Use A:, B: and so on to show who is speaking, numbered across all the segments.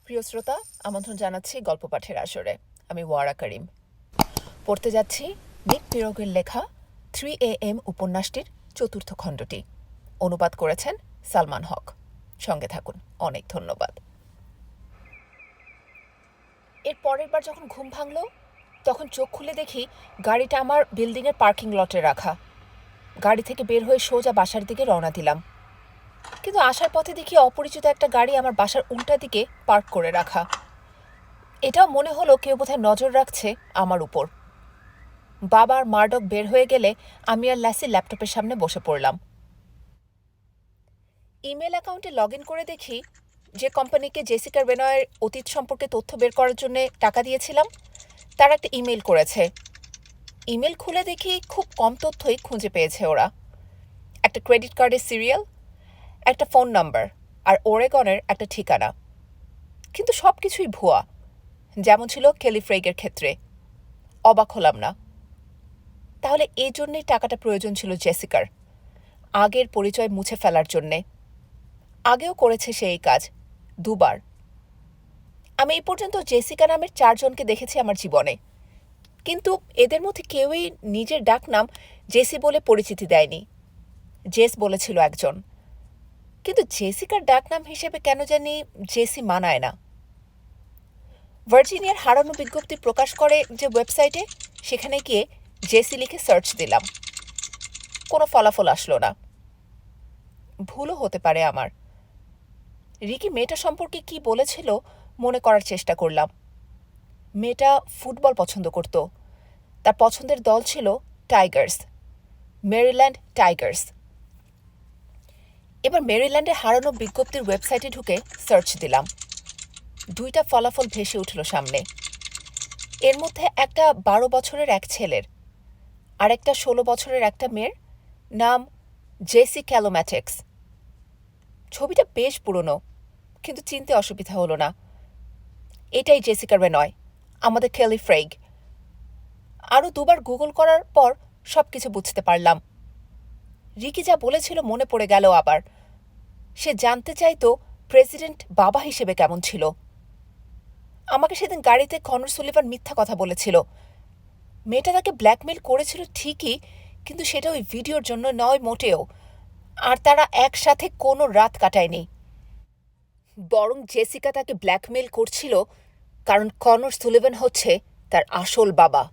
A: প্রিয় শ্রোতা, আমন্ত্রণ জানাচ্ছি গল্প পাঠের আসরে। আমি ওয়ারা করিম। পড়তে যাচ্ছি নিক পিরোগের লেখা 3 AM উপন্যাসটির চতুর্থ খণ্ডটি। অনুবাদ করেছেন সালমান হক। সঙ্গে থাকুন। অনেক ধন্যবাদ। এর পরের বার যখন ঘুম ভাঙল, তখন চোখ খুলে দেখি গাড়িটা আমার বিল্ডিংয়ের পার্কিং লটে রাখা। গাড়ি থেকে বের হয়ে সোজা বাসার দিকে রওনা দিলাম, কিন্তু আসার পথে দেখি অপরিচিত একটা গাড়ি আমার বাসার উল্টা দিকে পার্ক করে রাখা। এটাও মনে হলো কেউ বোধহয় নজর রাখছে আমার উপর। বাবার মার্ডক বের হয়ে গেলে আমি আর ল্যাসি ল্যাপটপের সামনে বসে পড়লাম। ইমেল অ্যাকাউন্টে লগ ইন করে দেখি যে কোম্পানিকে জেসিকা বেনয়ের অতীত সম্পর্কে তথ্য বের করার জন্য টাকা দিয়েছিলাম, তার একটা ইমেল করেছে। ইমেল খুলে দেখি খুব কম তথ্যই খুঁজে পেয়েছে ওরা। একটা ক্রেডিট কার্ডের সিরিয়াল, একটা ফোন নাম্বার আর ওরেগনের একটা ঠিকানা। কিন্তু সব কিছুই ভুয়া, যেমন ছিল কেলি ফ্রেগের ক্ষেত্রে। অবাক হলাম না। তাহলে এই জন্যেই টাকাটা প্রয়োজন ছিল জেসিকার, আগের পরিচয় মুছে ফেলার জন্যে। আগেও করেছে সে এই কাজ 2 বার। আমি এই পর্যন্ত জেসিকা নামের 4 জনকে দেখেছি আমার জীবনে, কিন্তু এদের মধ্যে কেউই নিজের ডাকনাম জেসি বলে পরিচিতি দেয়নি। জেস বলেছিল একজন, কিন্তু জেসিকার ডাকনাম হিসেবে কেন জানি জেসি মানায় না। ভার্জিনিয়ার হারানো বিজ্ঞপ্তি প্রকাশ করে যে ওয়েবসাইটে, সেখানে গিয়ে জেসি লিখে সার্চ দিলাম। কোনো ফলাফল আসলো না। ভুলও হতে পারে আমার। রিকি মেয়েটা সম্পর্কে কি বলেছিল মনে করার চেষ্টা করলাম। মেয়েটা ফুটবল পছন্দ করত। তার পছন্দের দল ছিল টাইগার্স, মেরিল্যান্ড টাইগার্স। এবার মেরিল্যান্ডে হারানো বিজ্ঞপ্তির ওয়েবসাইটে ঢুকে সার্চ দিলাম। 2টা ফলাফল ভেসে উঠল সামনে। এর মধ্যে একটা 12 বছরের এক ছেলের আর একটা 16 বছরের একটা মেয়ের, নাম জেসি ক্যালোম্যাটিক্স। ছবিটা বেশ পুরনো, কিন্তু চিনতে অসুবিধা হলো না। এটাই জেসিকা বেনয়, আমাদের কেলি ফ্রেগ। আরও 2 বার গুগল করার পর সব কিছু বুঝতে পারলাম। রিকি যা বলেছিল মনে পড়ে গেল আবার। সে জানতে চাইতো প্রেসিডেন্ট বাবা হিসেবে কেমন ছিল। আমাকে সেদিন গাড়িতে কনর সুলিভান মিথ্যা কথা বলেছিল। মেয়েটা তাকে ব্ল্যাকমেল করেছিল ঠিকই, কিন্তু সেটা ওই ভিডিওর জন্য নয় মোটেও। আর তারা একসাথে কোনো রাত কাটায়নি। বরং জেসিকা তাকে ব্ল্যাকমেল করছিল কারণ কনর সুলিভান হচ্ছে তার আসল বাবা।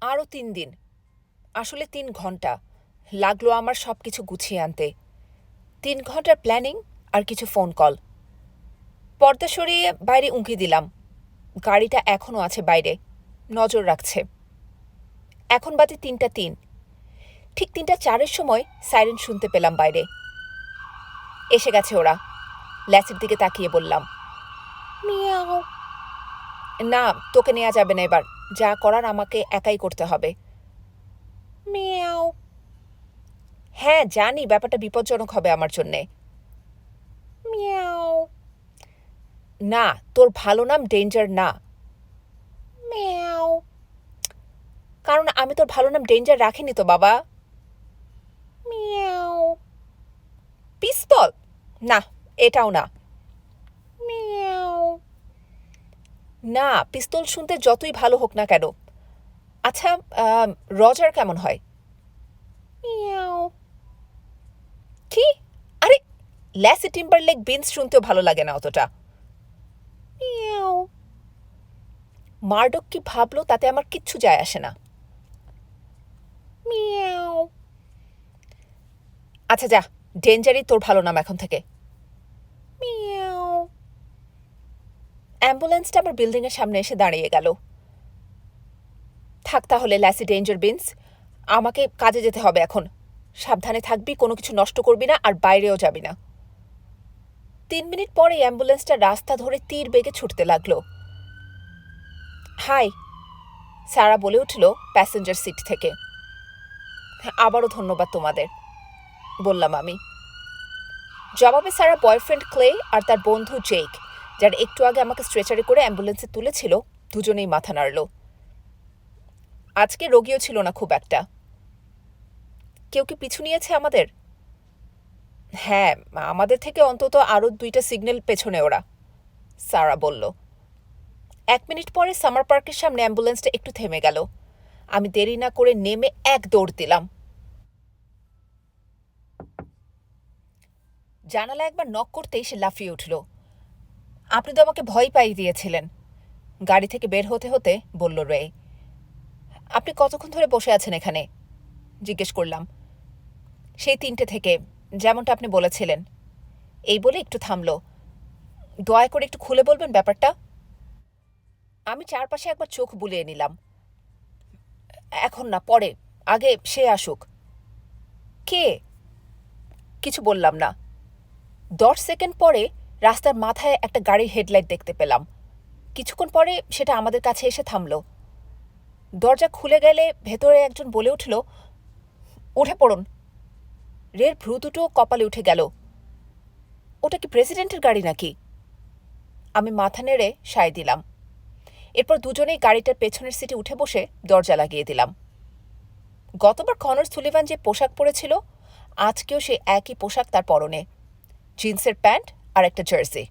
A: আরও 3 দিন, আসলে 3 ঘন্টা লাগলো আমার সব কিছু গুছিয়ে আনতে। 3 ঘন্টার প্ল্যানিং আর কিছু ফোন কল। পর্দা সরিয়ে বাইরে উঁকি দিলাম। গাড়িটা এখনও আছে বাইরে, নজর রাখছে। এখন বাজে 3টা 3। ঠিক 3টা 4-এর সময় সাইরেন শুনতে পেলাম বাইরে। এসে গেছে ওরা। ল্যাসির দিকে তাকিয়ে বললাম, মিয়াও। না, তোকে নেওয়া যাবে না এবার। যা করার আমাকে একাই করতে হবে। মিয়াও। হ্যাঁ জানি, ব্যাপারটা বিপজ্জনক হবে আমার জন্যে। মিয়াও। না, তোর ভালো নাম ডেঞ্জার না। মিয়াও। কারণ আমি তোর ভালো নাম ডেঞ্জার রাখিনি তো বাবা। মিয়াও। পিস্তল? না, এটাও না। মিয়াও। না, পিস্তল শুনতে যতই ভালো হোক না কেন। আচ্ছা, রজার কেমন হয়? মিয়াও। কি? আরে, ল্যাসি টিম্বারলেক বিনস শুনতেও ভালো লাগে না অতটা। মিয়াও। মার্ডক কি ভাবলো তাতে আমার কিচ্ছু যায় আসে না। মিয়াও। আচ্ছা যা, ডেঞ্জারই তোর ভালো নাম এখন থেকে। মিয়াও। অ্যাম্বুলেন্সটা আমার বিল্ডিংয়ের সামনে এসে দাঁড়িয়ে গেল। থাক তাহলে ল্যাসি ডেঞ্জার বিনস, আমাকে কাজে যেতে হবে এখন। সাবধানে থাকবি, কোনো কিছু নষ্ট করবি না, আর বাইরেও যাবি না। 3 মিনিট পরে অ্যাম্বুলেন্সটা রাস্তা ধরে তীর বেগে ছুটতে লাগলো। হাই, সারা বলে উঠল প্যাসেঞ্জার সিট থেকে। আবারও ধন্যবাদ তোমাদের, বললাম আমি। জবাবে সারা বয়ফ্রেন্ড ক্লে আর তার বন্ধু জেক, যার একটু আগে আমাকে স্ট্রেচারে করে অ্যাম্বুলেন্সে তুলেছিল, দুজনেই মাথা নাড়ল। আজকে রোগীও ছিল না খুব একটা। কেউ কি পিছু নিয়েছে আমাদের? হ্যাঁ, আমাদের থেকে অন্তত আরও 2টা সিগন্যাল পেছনে ওরা, সারা বলল। 1 মিনিট পরে সামার পার্কের সামনে অ্যাম্বুলেন্সটা একটু থেমে গেল। আমি দেরি না করে নেমে এক দৌড় দিলাম। জানালা একবার নক করতেই সে লাফিয়ে উঠল। আপনি তো আমাকে ভয় পাইয়ে দিয়েছিলেন, গাড়ি থেকে বের হতে হতে বলল রে। আপনি কতক্ষণ ধরে বসে আছেন এখানে? জিজ্ঞেস করলাম। সেই 3টে থেকে, যেমনটা আপনি বলেছিলেন। এই বলে একটু থামল। দয়া করে একটু খুলে বলবেন ব্যাপারটা? আমি চারপাশে একবার চোখ বুলিয়ে নিলাম। এখন না, পরে, আগে সে আসুক। কে? কিছু বললাম না। 10 সেকেন্ড পরে রাস্তার মাথায় একটা গাড়ির হেডলাইট দেখতে পেলাম। কিছুক্ষণ পরে সেটা আমাদের কাছে এসে থামল। দরজা খুলে গেলে ভেতরে একজন বলে উঠল, উঠে পড়ুন। রের ভ্রু দুটো কপালে উঠে গেল। ওটা কি প্রেসিডেন্টের গাড়ি নাকি? আমি মাথা নেড়ে সায় দিলাম। এরপর দুজনেই গাড়িটার পেছনের সিটে উঠে বসে দরজা লাগিয়ে দিলাম। গতবার কনর সুলিভান যে পোশাক পরেছিল, আজকেও সে একই পোশাক তার পরনে, জিন্সের প্যান্ট আর একটা জার্সি।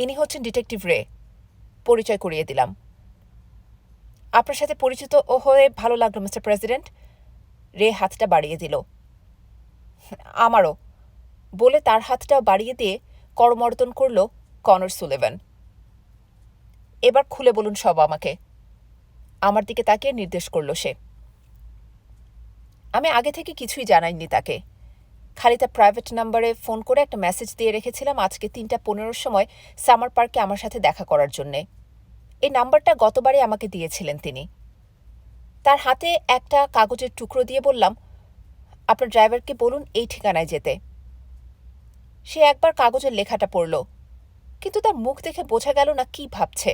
A: ইনি হচ্ছেন ডিটেকটিভ রে, পরিচয় করিয়ে দিলাম। আপনার সাথে পরিচিত হয়ে ভালো লাগলো মিস্টার প্রেসিডেন্ট। রে হাতটা বাড়িয়ে দিল। আমারও, বলে তার হাতটাও বাড়িয়ে দিয়ে করমর্দন করল কনর সুলিভান। এবার খুলে বলুন সব আমাকে, আমার দিকে তাকিয়ে নির্দেশ করল সে। আমি আগে থেকে কিছুই জানাইনি তাকে, খালি তার প্রাইভেট নাম্বারে ফোন করে একটা মেসেজ দিয়ে রেখেছিলাম আজকে 3:15 সময় সামার পার্কে আমার সাথে দেখা করার জন্যে। এই নাম্বারটা গতবারই আমাকে দিয়েছিলেন তিনি। তার হাতে একটা কাগজের টুকরো দিয়ে বললাম, আপনার ড্রাইভারকে বলুন এই ঠিকানায় যেতে। সে একবার কাগজের লেখাটা পড়ল, কিন্তু তার মুখ দেখে বোঝা গেল না কি ভাবছে।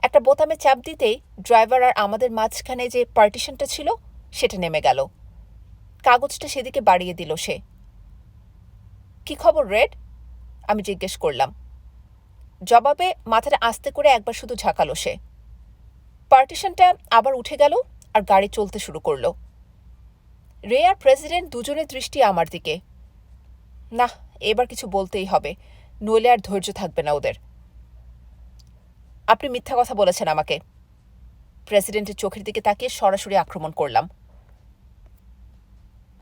A: একটা বোতামে চাপ দিতেই ড্রাইভার আর আমাদের মাঝখানে যে পার্টিশনটা ছিল সেটা নেমে গেল। কাগজটা সেদিকে বাড়িয়ে দিল সে। কি খবর রেড? আমি জিজ্ঞেস করলাম। জবাবে মাথাটা আস্তে করে একবার শুধু ঝাঁকালো সে। পার্টিশনটা আবার উঠে গেল আর গাড়ি চলতে শুরু করল। রে আর প্রেসিডেন্ট দুজনের দৃষ্টি আমার দিকে। না, এবার কিছু বলতেই হবে, নইলে আর ধৈর্য থাকবে না ওদের। আপনি মিথ্যা কথা বলেছেন আমাকে। প্রেসিডেন্টের চোখের দিকে তাকিয়ে সরাসরি আক্রমণ করলাম।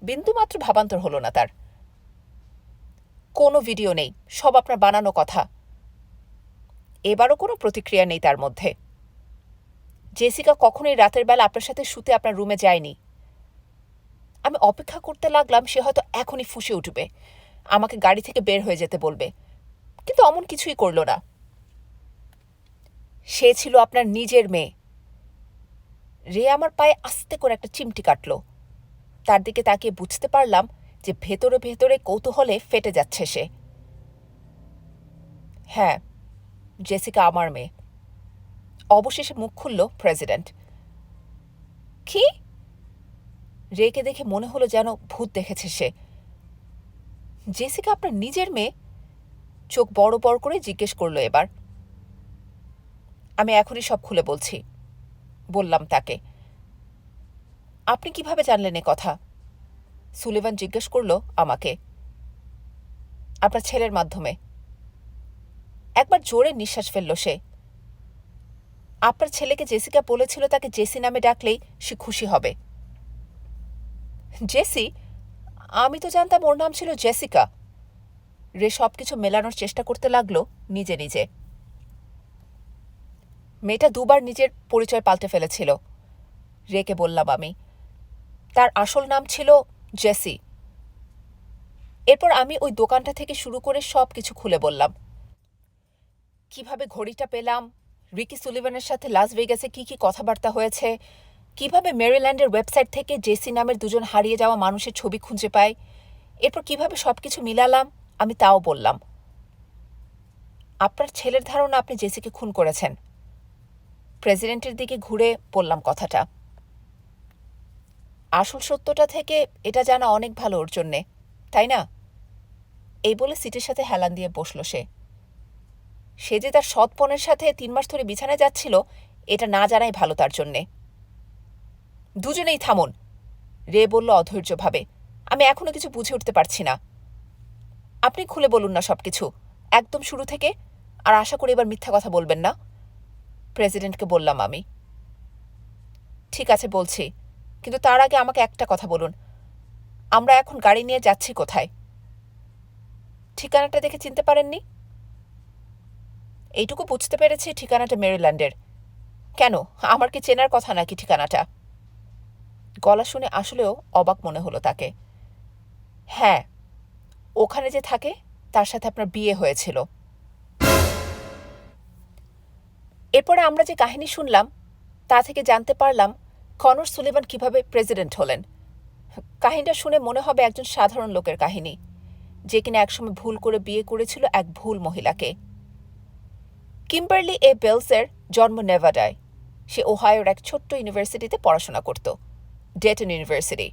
A: বিন্দুমাত্র ভাবান্তর হলো না তার। কোনো ভিডিও নেই, সব আপনার বানানো কথা। এবারও কোনো প্রতিক্রিয়া নেই তার মধ্যে। জেসিকা কখনোই রাতের বেলা আপনার সাথে শুতে আপনার রুমে যায়নি। আমি অপেক্ষা করতে লাগলাম সে হয়তো এখনই ফুঁসে উঠবে, আমাকে গাড়ি থেকে বের হয়ে যেতে বলবে, কিন্তু অমন কিছুই করল না। সে ছিল আপনার নিজের মেয়ে। রে আমার পায়ে আস্তে করে একটা চিমটি কাটল। তার দিকে তাকিয়ে বুঝতে পারলাম যে ভেতরে ভেতরে কৌতূহলে ফেটে যাচ্ছে সে। হ্যাঁ, জেসিকা আমার মেয়ে। অবশেষে মুখ খুলল প্রেসিডেন্ট। কি? রেকে দেখে মনে হলো যেন ভূত দেখেছে সে। জেসিকা আপনার নিজের মেয়ে? চোখ বড় বড় করে জিজ্ঞেস করল এবার। আমি এখনই সব খুলে বলছি, বললাম তাকে। আপনি কিভাবে জানলেন এ কথা? সুলিভান জিজ্ঞেস করল আমাকে। আপনার ছেলের মাধ্যমে। একবার জোরে নিঃশ্বাস ফেলল সে। আপনার ছেলেকে জেসিকা বলেছিল তাকে জেসি নামে ডাকলেই সে খুশি হবে। জেসি? আমি তো জানতাম ওর নাম ছিল জেসিকা। রে সবকিছু মেলানোর চেষ্টা করতে লাগলো নিজে নিজে। মেয়েটা দুবার নিজের পরিচয় পাল্টে ফেলেছিল, রেকে বললাম আমি। তার আসল নাম ছিল জেসি। এরপর আমি ওই দোকানটা থেকে শুরু করে সব কিছু খুলে বললাম। কিভাবে ঘড়িটা পেলাম, রিকি সুলিভানের সাথে লাস ভেগাসে কি কি কথাবার্তা হয়েছে, কিভাবে মেরিল্যান্ডের ওয়েবসাইট থেকে জেসি নামের দুজন হারিয়ে যাওয়া মানুষের ছবি খুঁজে পাই, এরপর কিভাবে সবকিছু মিলালাম আমি তাও বললাম। আপনার ছেলের ধারণা আপনি জেসিকে খুন করেছেন। প্রেসিডেন্টের দিকে ঘুরে বললাম কথাটা। আসল সত্যটা থেকে এটা জানা অনেক ভালো ওর জন্যে, তাই না? এই বলে সিটের সাথে হেলান দিয়ে বসল সে। সে যে তার সৎ বোনের সাথে 3 মাস ধরে বিছানায় যাচ্ছিল এটা না জানাই ভালো তার জন্যে। দুজনেই থামুন, রে বলল অধৈর্যভাবে। আমি এখনো কিছু বুঝে উঠতে পারছি না। আপনি খুলে বলুন না সবকিছু, একদম শুরু থেকে, আর আশা করি এবার মিথ্যা কথা বলবেন না। প্রেসিডেন্টকে বললাম আমি। ঠিক আছে, বলছি, কিন্তু তার আগে আমাকে একটা কথা বলুন, আমরা এখন গাড়ি নিয়ে যাচ্ছি কোথায়? ঠিকানাটা দেখে চিনতে পারেননি? এইটুকু বুঝতে পেরেছি ঠিকানাটা মেরিল্যান্ডের। কেন, আমার কি চেনার কথা নাকি ঠিকানাটা? গলা শুনে আসলেও অবাক মনে হলো তাকে। হ্যাঁ, ওখানে যে থাকে তার সাথে আপনার বিয়ে হয়েছিল। এরপরে আমরা যে কাহিনী শুনলাম তা থেকে জানতে পারলাম কনর সুলিভান কিভাবে প্রেসিডেন্ট হলেন। কাহিনীটা শুনে মনে হবে একজন সাধারণ লোকের কাহিনী, যে কিনা একসময় ভুল করে বিয়ে করেছিল এক ভুল মহিলাকে। কিম্বারলি এ বেলসের জন্ম নেভাডায়। সে ওহায়োর এক ছোট্ট ইউনিভার্সিটিতে পড়াশোনা করত, ডেটন ইউনিভার্সিটি।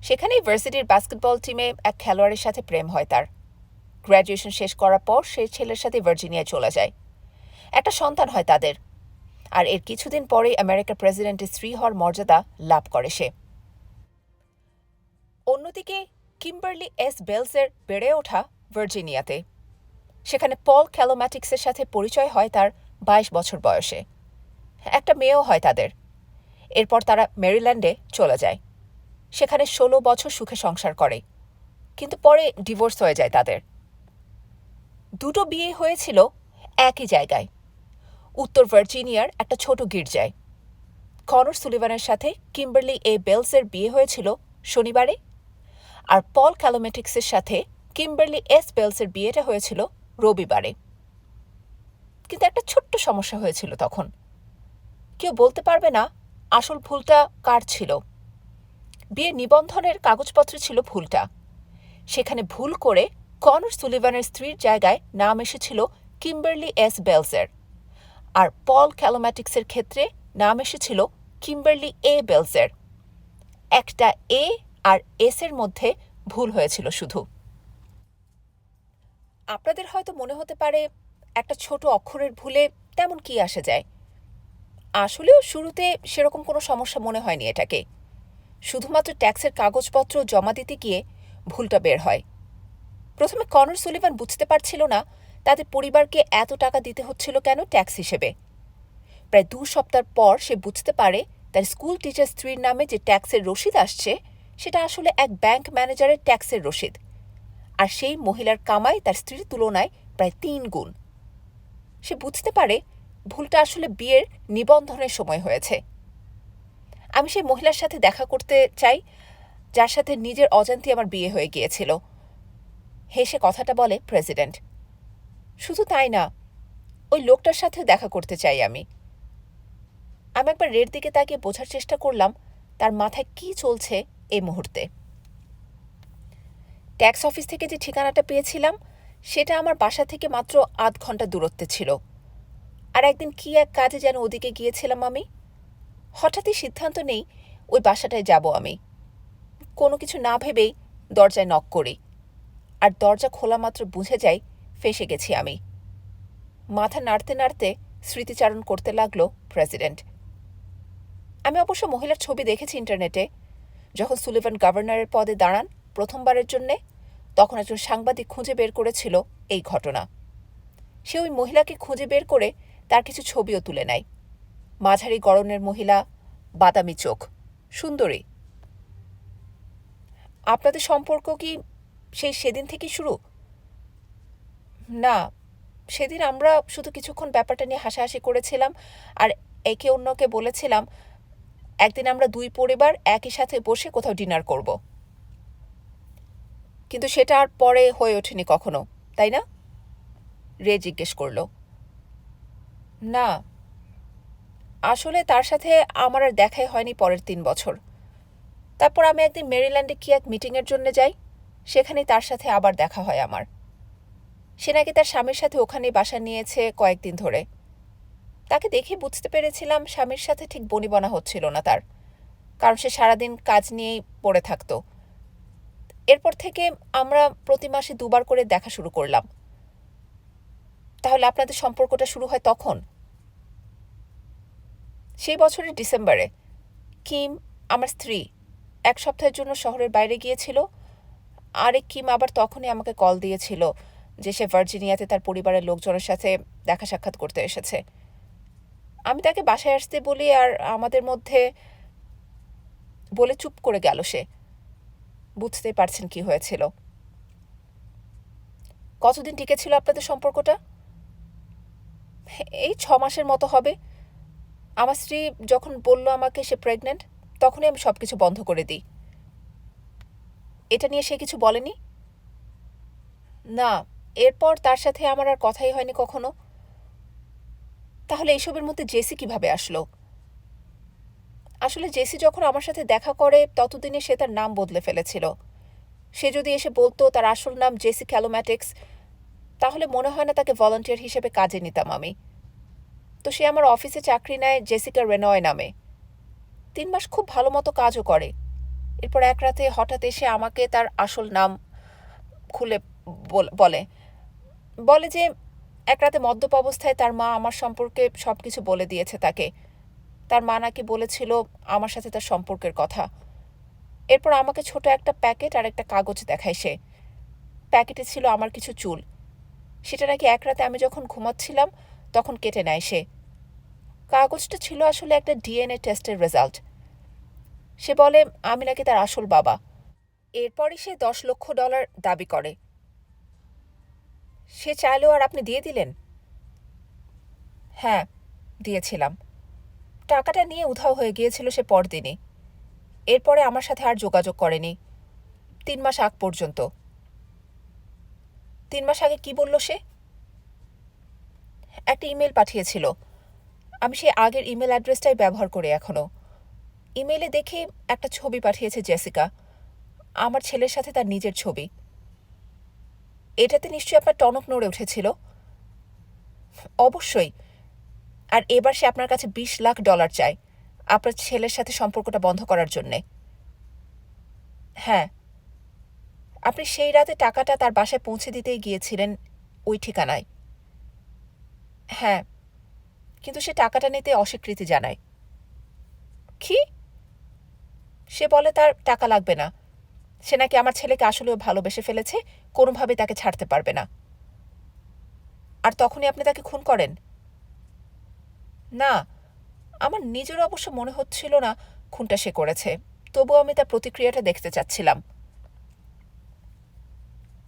A: সেখানেই ভার্সিটির বাস্কেটবল টিমে এক খেলোয়াড়ের সাথে প্রেম হয় তার। গ্র্যাজুয়েশন শেষ করার পর সে ছেলের সাথে ভার্জিনিয়ায় চলে যায়। একটা সন্তান হয় তাদের, আর এর কিছুদিন পরেই আমেরিকার প্রেসিডেন্টের স্ত্রী হওয়ার মর্যাদা লাভ করে সে। অন্যদিকে কিম্বারলি এস বেলসের বেড়ে ওঠা ভার্জিনিয়াতে। সেখানে পল ক্যালোম্যাটিক্সের সাথে পরিচয় হয় তার 22 বছর বয়সে। একটা মেয়েও হয় তাদের। এরপর তারা মেরিল্যান্ডে চলে যায়। সেখানে 16 বছর সুখে সংসার করে, কিন্তু পরে ডিভোর্স হয়ে যায় তাদের। দুটো বিয়ে হয়েছিল একই জায়গায়, উত্তর ভার্জিনিয়ার একটা ছোট গির্জায়। কনর সুলিভানের সাথে কিম্বারলি এ বেলসের বিয়ে হয়েছিল শনিবারে, আর পল ক্যালোমেটিক্সের সাথে কিম্বারলি এস বেলসের বিয়েটা হয়েছিল রবিবারে। কিন্তু একটা ছোট্ট সমস্যা হয়েছিল তখন। কেউ বলতে পারবে না আসল ভুলটা কার ছিল। বিয়ের নিবন্ধনের কাগজপত্রে ছিল ভুলটা। সেখানে ভুল করে কনর সুলিভানের স্ত্রীর জায়গায় নাম এসেছিল কিম্বারলি এস বেলসের, আর পল ক্যালোম্যাটিক্সের ক্ষেত্রে নাম এসেছিল কিম্বারলি এ বেলসের। একটা এ আর এস এর মধ্যে ভুল হয়েছিল শুধু। আপনাদের হয়তো মনে হতে পারে একটা ছোট অক্ষরের ভুলে তেমন কি আসে যায়। আসলেও শুরুতে সেরকম কোনো সমস্যা মনে হয়নি এটাকে। শুধুমাত্র ট্যাক্সের কাগজপত্র জমা দিতে গিয়ে ভুলটা বের হয়। প্রথমে কনর সুলিভান বুঝতে পারছিল না তাদের পরিবারকে এত টাকা দিতে হচ্ছিল কেন ট্যাক্স হিসেবে। প্রায় 2 সপ্তাহ পর সে বুঝতে পারে তার স্কুল টিচার স্ত্রীর নামে যে ট্যাক্সের রসিদ আসছে সেটা আসলে এক ব্যাংক ম্যানেজারের ট্যাক্সের রসিদ, আর সেই মহিলার কামাই তার স্ত্রীর তুলনায় প্রায় 3 গুণ। সে বুঝতে পারে ভুলটা আসলে বিয়ের নিবন্ধনের সময় হয়েছে। আমি সেই মহিলার সাথে দেখা করতে চাই যার সাথে নিজের অজান্তে আমার বিয়ে হয়ে গিয়েছিল, হেসে কথাটা বলে প্রেসিডেন্ট। শুধু তাই না, ওই লোকটার সাথে দেখা করতে চাই আমি। আমি একবার রের দিকে তাকিয়ে বোঝার চেষ্টা করলাম তার মাথায় কি চলছে এই মুহূর্তে। ট্যাক্স অফিস থেকে যে ঠিকানাটা পেয়েছিলাম সেটা আমার বাসা থেকে মাত্র 8 ঘন্টা দূরত্বে ছিল। আর একদিন কি এক কাজে যেন ওদিকে গিয়েছিলাম আমি। হঠাৎই সিদ্ধান্ত নেই ওই বাসাটায় যাব আমি। কোনো কিছু না ভেবেই দরজায় নক করি, আর দরজা খোলা মাত্র বুঝে যাই ফেঁসে গেছি আমি। মাথা নাড়তে নাড়তে স্মৃতিচারণ করতে লাগলো প্রেসিডেন্ট। আমি অবশ্য মহিলার ছবি দেখেছি ইন্টারনেটে। যখন সুলিভান গভর্নরের পদে দাঁড়ান প্রথমবারের জন্যে, তখন একজন সাংবাদিক খুঁজে বের করেছিল এই ঘটনা। সে ওই মহিলাকে খুঁজে বের করে তার কিছু ছবিও তুলে নেয়। মাঝারি গড়নের মহিলা, বাদামি চোখ, সুন্দরী। আপনাদের সম্পর্ক কি সেদিন থেকেই শুরু? না, সেদিন আমরা শুধু কিছুক্ষণ ব্যাপারটা নিয়ে হাসাহাসি করেছিলাম, আর একে অন্যকে বলেছিলাম একদিন আমরা 2 পরিবার একই সাথে বসে কোথাও ডিনার করব। কিন্তু সেটা আর পরে হয়ে ওঠেনি কখনো, তাই না? রে জিজ্ঞেস করল। না, আসলে তার সাথে আমার আর দেখাই হয়নি পরের 3 বছর। তারপর আমি একদিন মেরিল্যান্ডে কি এক মিটিংয়ের জন্য যাই, সেখানেই তার সাথে আবার দেখা হয় আমার। সে নাকি তার স্বামীর সাথে ওখানেই বাসা নিয়েছে কয়েকদিন ধরে। তাকে দেখে বুঝতে পেরেছিলাম স্বামীর সাথে ঠিক বনিবনা হচ্ছিল না তার, কারণ সে সারাদিন কাজ নিয়েই পড়ে থাকত। এরপর থেকে আমরা প্রতি মাসে 2 বার করে দেখা শুরু করলাম। তাহলে আপনাদের সম্পর্কটা শুরু হয় তখন? সেই বছরের ডিসেম্বরে। কিম, আমার স্ত্রী, 1 সপ্তাহের জন্য শহরের বাইরে গিয়েছিল। আরেক কিম আবার তখনই আমাকে কল দিয়েছিল যে সে ভার্জিনিয়াতে তার পরিবারের লোকজনের সাথে দেখা সাক্ষাৎ করতে এসেছে। আমি তাকে বাসায় আসতে বলি আর আমাদের মধ্যে বলে চুপ করে গেল সে। বুঝতেই পারছেন কি হয়েছিল। কতদিন টিকেছিল আপনাদের সম্পর্কটা? এই 6 মাসের মতো হবে। আমার স্ত্রী যখন বলল আমাকে সে প্রেগনেন্ট, তখনই আমি সবকিছু বন্ধ করে দিই। এটা নিয়ে সে কিছু বলেনি? না, এরপর তার সাথে আমার আর কথাই হয়নি কখনো। তাহলে এইসবের মধ্যে জেসি কিভাবে আসলো? আসলে জেসি যখন আমার সাথে দেখা করে ততদিনে সে তার নাম বদলে ফেলেছিল। সে যদি এসে বলতো তার আসল নাম জেসি ক্যালোম্যাটিক্স, তাহলে মনে হয় না তাকে ভলান্টিয়ার হিসেবে কাজে নিতাম আমি। তো সে আমার অফিসে চাকরি নেয় জেসিকা রেনয় নামে। 3 মাস খুব ভালো মতো কাজও করে। এরপর এক রাতে হঠাৎ এসে আমাকে তার আসল নাম খুলে বলে বলে যে এক রাতে মদ্যপ অবস্থায় তার মা আমার সম্পর্কে সবকিছু বলে দিয়েছে তাকে। তার মা নাকি বলেছিল আমার সাথে তার সম্পর্কের কথা। এরপর আমাকে ছোট একটা প্যাকেট আর একটা কাগজ দেখায় সে। প্যাকেটে ছিল আমার কিছু চুল। সেটা নাকি এক রাতে আমি যখন ঘুমাচ্ছিলাম তখন কেটে নেয় সে। কাগজটা ছিল আসলে একটা ডিএনএ টেস্টের রেজাল্ট। সে বলে আমি নাকি তার আসল বাবা। এরপরই সে $10 লক্ষ দাবি করে। সে চাইলেও আর আপনি দিয়ে দিলেন? হ্যাঁ, দিয়েছিলাম। টাকাটা নিয়ে উধাও হয়ে গিয়েছিল সে পরদিনই। এরপরে আমার সাথে আর যোগাযোগ করেনি 3 মাস আগ পর্যন্ত। 3 মাস আগে কি বলল সে? একটা ইমেল পাঠিয়েছিল। আমি সেই আগের ইমেল অ্যাড্রেসটাই ব্যবহার করি এখনো। ইমেলে দেখে একটা ছবি পাঠিয়েছে জেসিকা, আমার ছেলের সাথে তার নিজের ছবি। এটাতে নিশ্চয়ই আপনার টনক নড়ে উঠেছিল। অবশ্যই। আর এবার সে আপনার কাছে $20 লাখ চায় আপনার ছেলের সাথে সম্পর্কটা বন্ধ করার জন্যে। হ্যাঁ, আপনি সেই রাতে টাকাটা তার বাসায় পৌঁছে দিতেই গিয়েছিলেন ওই ঠিকানায়। হ্যাঁ, কিন্তু সে টাকাটা নিতে অস্বীকৃতি জানায়। কি? সে বলে তার টাকা লাগবে না। সে নাকি আমার ছেলেকে আসলেও ভালোবেসে ফেলেছে, কোনোভাবে তাকে ছাড়তে পারবে না। আর তখনই আপনি তাকে খুন করেন? না, আমার নিজের অবশ্য মনে হচ্ছিল না খুনটা সে করেছে, তবুও আমি তার প্রতিক্রিয়াটা দেখতে চাচ্ছিলাম।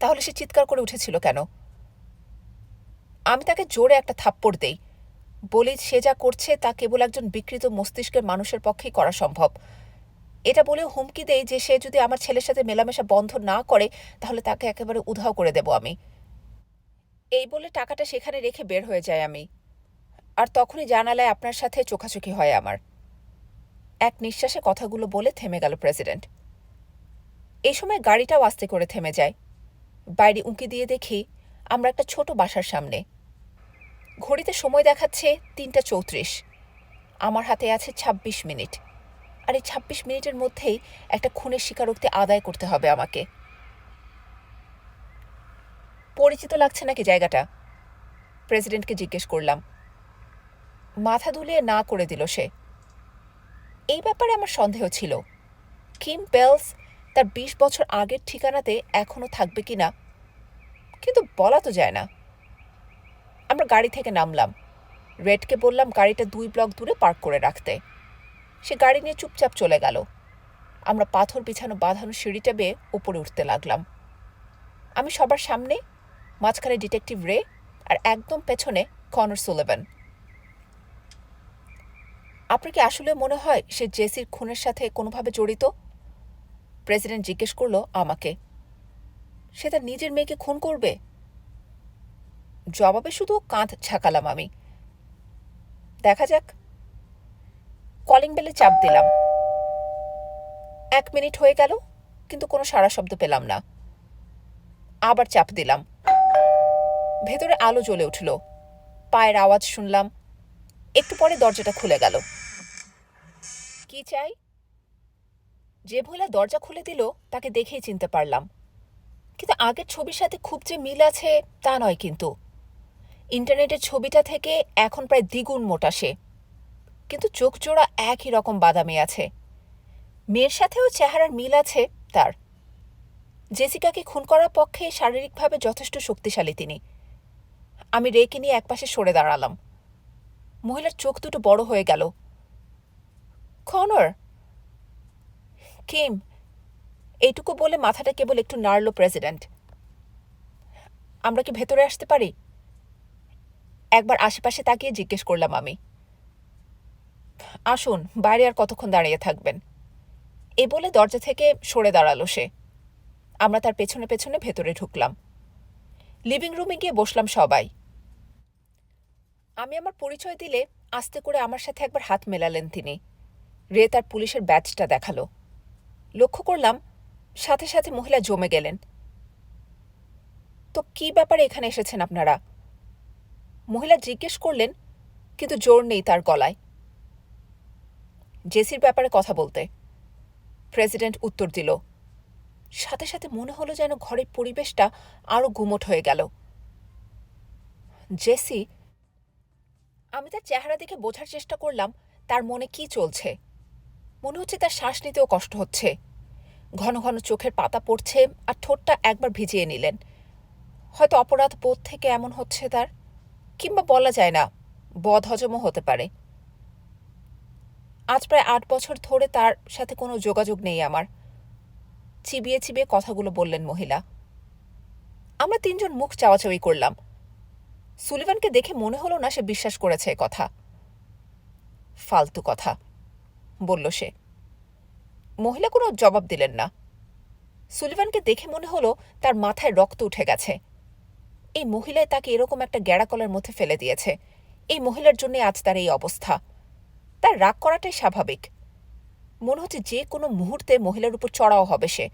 A: তাহলে সে চিৎকার করে উঠেছিল কেন? আমি তাকে জোরে একটা থাপ্পড় দেই, বলি সে যা করছে তা কেবল একজন বিকৃত মস্তিষ্কের মানুষের পক্ষেই করা সম্ভব। এটা বলেও হুমকি দেই যে সে যদি আমার ছেলের সাথে মেলামেশা বন্ধ না করে তাহলে তাকে একেবারে উধাও করে দেব আমি। এই বলে টাকাটা সেখানে রেখে বের হয়ে যায় আমি। আর তখনই জানালায় আপনার সাথে চোখাচোখি হয় আমার। এক নিঃশ্বাসে কথাগুলো বলে থেমে গেল প্রেসিডেন্ট। এই সময় গাড়িটাও আস্তে করে থেমে যায়। বাইরে উঁকি দিয়ে দেখি আমরা একটা ছোট বাসার সামনে। ঘড়িতে সময় দেখাচ্ছে 3:34। আমার হাতে আছে 26 মিনিট। আর এই 26 মিনিটের মধ্যেই একটা খুনের স্বীকারোক্তি আদায় করতে হবে আমাকে। পরিচিত লাগছে নাকি জায়গাটা? প্রেসিডেন্টকে জিজ্ঞেস করলাম। মাথা দুলিয়ে না করে দিল সে। এই ব্যাপারে আমার সন্দেহ ছিল, কিম বেলস তার 20 বছর আগের ঠিকানাতে এখনো থাকবে কিনা, কিন্তু বলা তো যায় না। আমরা গাড়ি থেকে নামলাম। রেডকে বললাম গাড়িটা 2 ব্লক দূরে পার্ক করে রাখতে। সে গাড়ি নিয়ে চুপচাপ চলে গেল। আমরা পাথর বিছানো বাঁধানো সিঁড়িটা বেয়ে উপরে উঠতে লাগলাম। আমি সবার সামনে, মাঝখানে ডিটেকটিভ রে, আর একদম পেছনে কনর সুলিভান। আপনার কি আসলে মনে হয় সে জেসির খুনের সাথে কোনোভাবে জড়িত? প্রেসিডেন্ট জিজ্ঞেস করলো আমাকে। সে তার নিজের মেয়েকে খুন করবে? জবাবে শুধু কাঁধ ঝাঁকালাম আমি। দেখা যাক। কলিং বেলে চাপ দিলাম। 1 মিনিট হয়ে গেল, কিন্তু কোনো সাড়া শব্দ পেলাম না। আবার চাপ দিলাম। ভেতরে আলো জ্বলে উঠল। পায়ের আওয়াজ শুনলাম। একটু পরে দরজাটা খুলে গেল। কি চাই? যে মহিলা দরজা খুলে দিল তাকে দেখেই চিনতে পারলাম, কিন্তু আগের ছবির সাথে খুব যে মিল আছে তা নয়। কিন্তু ইন্টারনেটের ছবিটা থেকে এখন প্রায় দ্বিগুণ মোটা সে, কিন্তু চোখ জোড়া একই রকম বাদামি আছে। মেয়ের সাথেও চেহারার মিল আছে তার। জেসিকাকে খুন করার পক্ষে শারীরিকভাবে যথেষ্ট শক্তিশালী তিনি। আমি রেকে নিয়ে একপাশে সরে দাঁড়ালাম। মহিলার চোখ দুটো বড় হয়ে গেল। কনর, কিম, এইটুকু বলে মাথাটা কেবল একটু নাড়ল প্রেসিডেন্ট। আমরা কি ভেতরে আসতে পারি? একবার আশেপাশে তাকিয়ে জিজ্ঞেস করলাম আমি। আসুন, বাইরে আর কতক্ষণ দাঁড়িয়ে থাকবেন? এ বলে দরজা থেকে সরে দাঁড়ালো সে। আমরা তার পেছনে পেছনে ভেতরে ঢুকলাম। লিভিং রুমে গিয়ে বসলাম সবাই। আমি আমার পরিচয় দিলে আস্তে করে আমার সাথে একবার হাত মেলালেন তিনি। রে তার পুলিশের ব্যাজটা দেখালো। লক্ষ্য করলাম সাথে সাথে মহিলা জমে গেলেন। তো কি ব্যাপারে এখানে এসেছেন আপনারা? মহিলা জিজ্ঞেস করলেন, কিন্তু জোর নেই তার গলায়। জেসির ব্যাপারে কথা বলতে, প্রেসিডেন্ট উত্তর দিল। সাথে সাথে মনে হলো যেন ঘরের পরিবেশটা আরো গুমোট হয়ে গেল। জেসি? আমি তার চেহারা দেখে বোঝার চেষ্টা করলাম তার মনে কি চলছে। মনে হচ্ছে তার শ্বাস নিতেও কষ্ট হচ্ছে। ঘন ঘন চোখের পাতা পড়ছে আর ঠোঁটটা একবার ভিজিয়ে নিলেন। হয়তো অপরাধ বোধ থেকে এমন হচ্ছে তার, কিংবা বলা যায় না, বদহজমও হতে পারে। আজ প্রায় ৮ বছর ধরে তার সাথে কোনো যোগাযোগ নেই আমার। চিবিয়ে চিবিয়ে কথাগুলো বললেন মহিলা। আমরা তিনজন মুখ চাওয়াচাওয়ি করলাম। সুলিভানকে দেখে মনে হলো না সে বিশ্বাস করেছে কথা। ফালতু কথা, বলল সে। মহিলা কোনো জবাব দিলেন না। সুলিভানকে দেখে মনে হলো তার মাথায় রক্ত উঠে গেছে। এই মহিলায় তাকে এরকম একটা গ্যাড়াকলের মধ্যে ফেলে দিয়েছে। এই মহিলার জন্য আজ তার এই অবস্থা। তার রাগ করাটাই স্বাভাবিক। মনে হচ্ছে যে কোনো মুহূর্তে মহিলার উপর চড়াও হবে সে,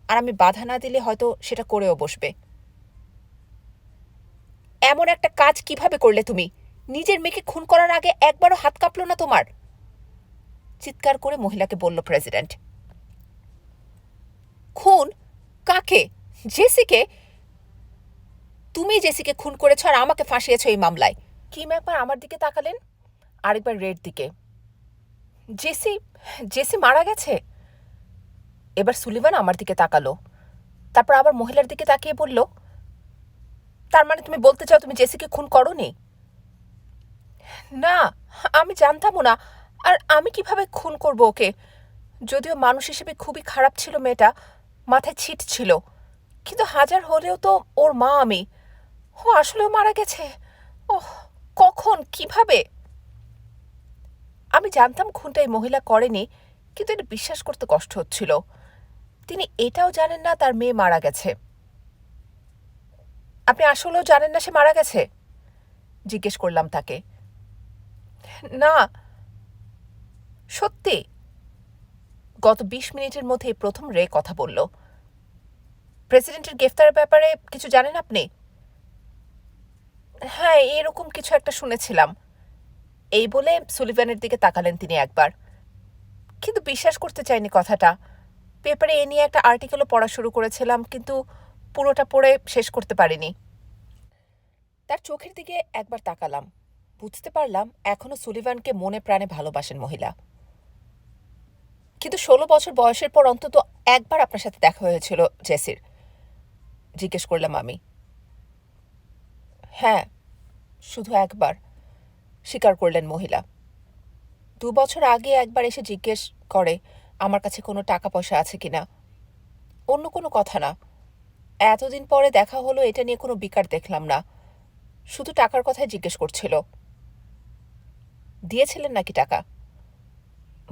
A: আর আমি বাধা না দিলে হয়তো সেটা করেও বসবে। এমন একটা কাজ কিভাবে করলে তুমি? নিজের মেয়েকে খুন করার আগে একবারও হাত কাঁপল না তোমার? চিৎকার করে মহিলাকে বলল প্রেসিডেন্ট। খুন? কাকে? জেসিকে? তুমি জেসিকে খুন করেছ আর আমাকে ফাঁসিয়েছ এই মামলায়। কিম একবার আমার দিকে তাকালেন, আরেকবার রেড দিকে। জেসি জেসি মারা গেছে? এবার সুলিভান আমার দিকে তাকালো, তারপর আবার মহিলার দিকে তাকিয়ে বলল, তার মানে তুমি বলতে চাও তুমি জেসিকে খুন করোনি? না, আমি জানতামও না। আর আমি কিভাবে খুন করব ওকে? যদিও মানুষ হিসেবে খুবই খারাপ ছিল মেয়েটা, মাথায় ছিট ছিল, কিন্তু হাজার হলেও তো ওর মা আমি। ও আসলেও মারা গেছে? ওহ, কখন, কিভাবে? আমি জানতাম খুনটা এই মহিলা করেনি, কিন্তু এটা বিশ্বাস করতে কষ্ট হচ্ছিল। তিনি এটাও জানেন না তার মেয়ে মারা গেছে। আপনি আসলেও জানেন না সে মারা গেছে? জিজ্ঞেস করলাম তাকে। না, সত্যি। গত ২০ মিনিটের মধ্যে এই প্রথম রে কথা বলল। প্রেসিডেন্টের গ্রেফতারের ব্যাপারে কিছু জানেন আপনি? হ্যাঁ, এরকম কিছু একটা শুনেছিলাম। এই বলে সুলিভানের দিকে তাকালেন তিনি একবার, কিন্তু বিশ্বাস করতে চাইনি কথাটা। পেপারে এ নিয়ে একটা আর্টিকেলও পড়া শুরু করেছিলাম, কিন্তু পুরোটা পড়ে শেষ করতে পারিনি। তার চোখের দিকে একবার তাকালাম। বুঝতে পারলাম এখনো সুলিভানকে মনে প্রাণে ভালোবাসেন মহিলা। কিন্তু ১৬ বছর বয়সের পর অন্তত একবার আপনার সাথে দেখা হয়েছিল জেসির? জিজ্ঞেস করলাম আমি। হ্যাঁ, শুধু একবার, স্বীকার করলেন মহিলা। ২ বছর আগে একবার এসে জিজ্ঞেস করে আমার কাছে কোনো টাকা পয়সা আছে কিনা। অন্য কোনো কথা না। এতদিন পরে দেখা হলো, এটা নিয়ে কোনো বিকার দেখলাম না। শুধু টাকার কথাই জিজ্ঞেস করছিল। দিয়েছিলেন নাকি টাকা?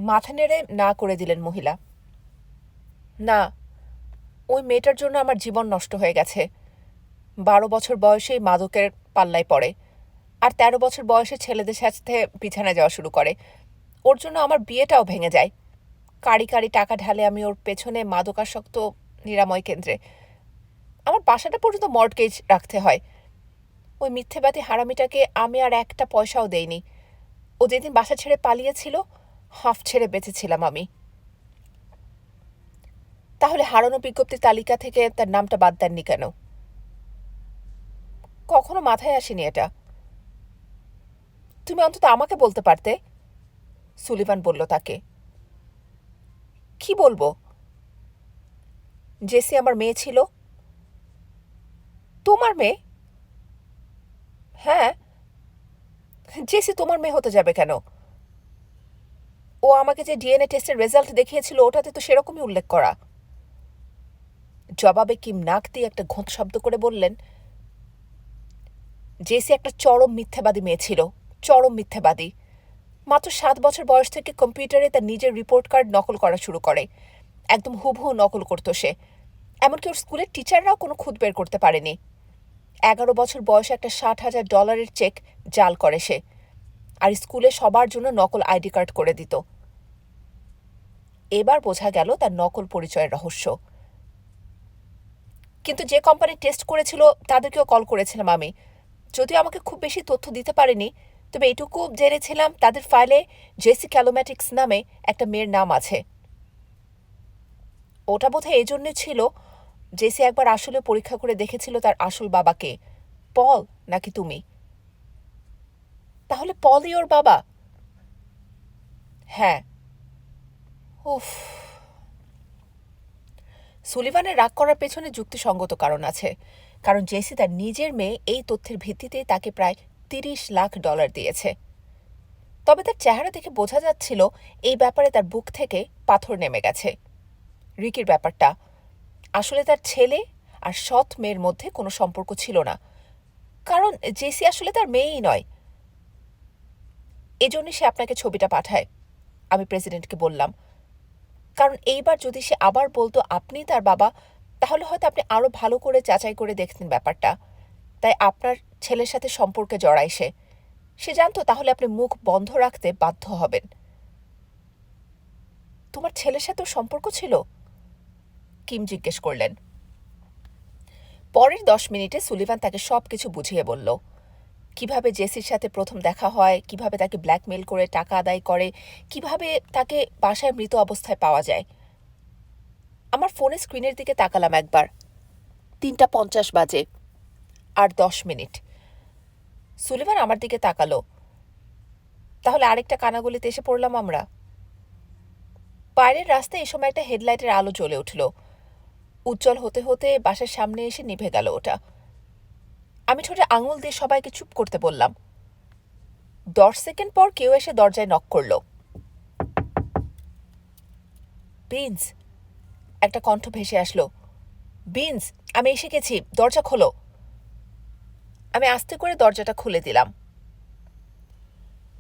A: মাথা নেড়ে না করে দিলেন মহিলা। না, ওই মেয়েটার জন্য আমার জীবন নষ্ট হয়ে গেছে। ১২ বছর বয়সেই মাদকের পাল্লায় পড়ে, আর ১৩ বছর বয়সে ছেলেদের সাথে বিছানায় যাওয়া শুরু করে। ওর জন্য আমার বিয়েটাও ভেঙে যায়। কারি কারি টাকা ঢালে আমি ওর পেছনে মাদকাসক্ত নিরাময় কেন্দ্রে। আমার বাসাটা পর্যন্ত মর্টগেজ রাখতে হয়। ওই মিথ্যেবাদী হারামিটাকে আমি আর একটা পয়সাও দেইনি। ও যেদিন বাসা ছেড়ে পালিয়েছিল, হাঁফ ছেড়ে বেঁচেছিলাম আমি। তাহলে হারানো বিজ্ঞপ্তির তালিকা থেকে তার নামটা বাদ দেননি কেন? কখনো মাথায় আসেনি এটা। তুমি অন্তত আমাকে বলতে পারতে, সুলিভান বলল তাকে। কি বলবো? জেসি আমার মেয়ে ছিল। তোমার মেয়ে? হ্যাঁ। জেসি তোমার মেয়ে হতে যাবে কেন? ও আমাকে যে ডিএনএ টেস্টের রেজাল্ট দেখিয়েছিল ওটাতে তো সেরকমই উল্লেখ করা। জবাবে কিম নাক দিয়ে একটা ঘোঁত শব্দ করে বললেন, জেসি একটা চরম মিথ্যাবাদী মেয়ে ছিল, চরম মিথ্যাবাদী। মাত্র 7 বছর বয়স থেকে কম্পিউটারে তার নিজের রিপোর্ট কার্ড নকল করা শুরু করে। একদম হুবহু নকল করত সে। এমনকি ওর স্কুলের টিচাররাও কোনো খুঁত বের করতে পারেনি। 11 বছর বয়সে একটা $60,000 চেক জাল করে সে, আর স্কুলে সবার জন্য নকল আইডি কার্ড করে দিত। এবার বোঝা গেল তার নকল পরিচয়ের রহস্য। কিন্তু যে কোম্পানি টেস্ট করেছিল তাদেরকেও কল করেছিলাম আমি। যদিও আমাকে খুব বেশি তথ্য দিতে পারেনি, তবে এটুকু জেনেছিলাম তাদের ফাইলে জেসি ক্যালোম্যাটিক্স নামে একটা মেয়ের নাম আছে। ওটা বোধহয় এই জন্যে ছিল, জেসি একবার আসলে পরীক্ষা করে দেখেছিল তার আসল বাবাকে, পল নাকি তুমি। তাহলে পলই ওর বাবা? হ্যাঁ। উফ। সুলিভানের রাগ করার পেছনে যুক্তিসঙ্গত কারণ আছে, কারণ জেসি তার নিজের মেয়ে এই তথ্যের ভিত্তিতেই তাকে প্রায় $30 লাখ দিয়েছে। তবে তার চেহারা দেখে বোঝা যাচ্ছিল এই ব্যাপারে তার বুক থেকে পাথর নেমে গেছে। রিকির ব্যাপারটা, আসলে তার ছেলে আর সৎ মেয়ের মধ্যে কোনো সম্পর্ক ছিল না, কারণ জেসি আসলে তার মেয়েই নয়। এজন্য সে আপনাকে ছবিটা পাঠায়, আমি প্রেসিডেন্টকে বললাম। কারণ এইবার যদি সে আবার বলতো আপনি তার বাবা, তাহলে হয়তো আপনি আরো ভালো করে যাচাই করে দেখতেন ব্যাপারটা। তাই আপনার ছেলের সাথে সম্পর্কে জড়ায় সে জানতো তাহলে আপনি মুখ বন্ধ রাখতে বাধ্য হবেন। তোমার ছেলের সাথেও সম্পর্ক ছিল? কিম জিজ্ঞেস করলেন। পরের 10 মিনিটে সুলিভান তাকে সবকিছু বুঝিয়ে বলল, কিভাবে জেসির সাথে প্রথম দেখা হয়, কিভাবে তাকে ব্ল্যাকমেল করে টাকা আদায় করে, কিভাবে তাকে বাসায় মৃত অবস্থায় পাওয়া যায়। আমার ফোনে স্ক্রিনের দিকে তাকালাম একবার। 3:50 বাজে আর 10 মিনিট। সুলিভান আমার দিকে তাকালো। তাহলে আরেকটা কানাগলিতে এসে পড়লাম আমরা। বাইরের রাস্তায় এই সময় একটা হেডলাইটের আলো জ্বলে উঠল। উজ্জ্বল হতে হতে বাসার সামনে এসে নিভে গেল ওটা। আমি ঠোঁটে আঙুল দিয়ে সবাইকে চুপ করতে বললাম। 10 সেকেন্ড পর কেউ এসে দরজায় নক করল। বিনস, একটা কণ্ঠ ভেসে আসলো। বিনস, আমি এসে গেছি, দরজা খোলো। আমি আস্তে করে দরজাটা খুলে দিলাম।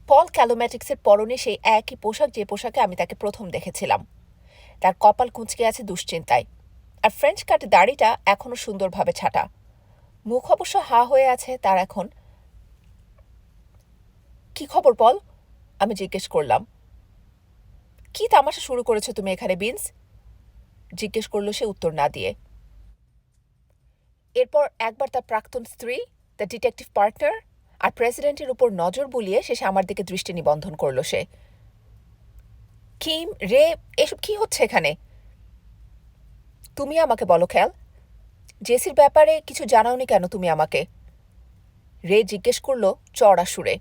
A: পল ক্যালোম্যাটিক্সের পরনে সেই একই পোশাক যে পোশাকে আমি তাকে প্রথম দেখেছিলাম। তার কপাল কুঁচকে আছে দুশ্চিন্তায়, আর ফ্রেঞ্চ কাট দাড়িটা এখনো সুন্দরভাবে ছাটা। মুখ অবশ্য হা হয়ে আছে তার এখন। কি খবর পল? আমি জিজ্ঞেস করলাম। কি তামাশা শুরু করেছো তুমি এখানে বিনস? জিজ্ঞেস করল সে উত্তর না দিয়ে। এরপর একবার তার প্রাক্তন স্ত্রী, তার ডিটেকটিভ পার্টনার আর প্রেসিডেন্টের উপর নজর বুলিয়ে শেষে আমার দিকে দৃষ্টি নিবন্ধন করল সে। কিম, রে, এসব কি হচ্ছে এখানে? তুমি আমাকে বলো খেয়াল, জেসির ব্যাপারে কিছু জানাওনি কেন তুমি আমাকে? রে জিজ্ঞেস করল চড়া সুরে।